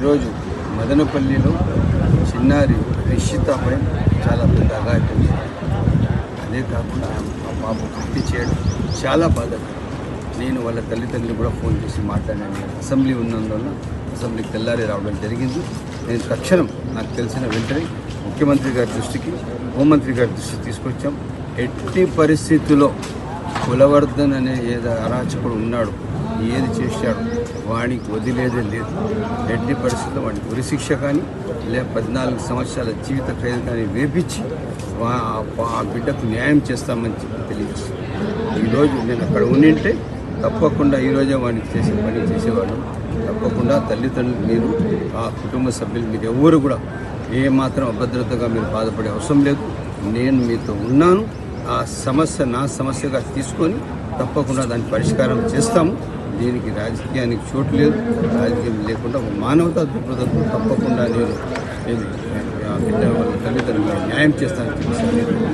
ఈరోజు మదనపల్లిలో చిన్నారి రిషితపై చాలా పెద్ద అఘాయిత్యం అదే కాకుండా ఆ బాబు హత్య చేయడం చాలా బాధకరం. నేను వాళ్ళ తల్లిదండ్రులు కూడా ఫోన్ చేసి మాట్లాడాను. అసెంబ్లీ ఉన్నందువల్ల అసెంబ్లీకి తెల్లారి రావడం జరిగింది. నేను తక్షణం నాకు తెలిసిన వెంటనే ముఖ్యమంత్రి గారి దృష్టికి, హోంమంత్రి గారి దృష్టికి తీసుకొచ్చాం. ఎట్టి పరిస్థితుల్లో కులవర్ధన్ అనే ఏదో అరాచకుడు ఉన్నాడు, ఏది చేశాడు వాడికి వదిలేదే లేదు. ఎట్టి పరిస్థితుల్లో వాడికి ఉరిశిక్ష కానీ లేదా 14 సంవత్సరాల జీవిత ఖైదు కానీ వేపించి ఆ బిడ్డకు న్యాయం చేస్తామని చెప్పి తెలియజేస్తుంది. ఈరోజు నేను అక్కడ ఉండింటే తప్పకుండా ఈరోజే వాడికి చేసే పని చేసేవాడు. తప్పకుండా తల్లిదండ్రులు, మీరు ఆ కుటుంబ సభ్యులు, మీరు ఎవరు కూడా ఏమాత్రం అభద్రతగా మీరు బాధపడే అవసరం లేదు. నేను మీతో ఉన్నాను. ఆ సమస్య నా సమస్యగా తీసుకొని తప్పకుండా దాన్ని పరిష్కారం చేస్తాము. దీనికి రాజకీయానికి చోటు లేదు. రాజకీయం లేకుండా మానవతా దృక్పథంతో తప్పకుండా నేను బిడ్డ వాళ్ళ తల్లిదండ్రులు న్యాయం చేస్తానని చెప్పి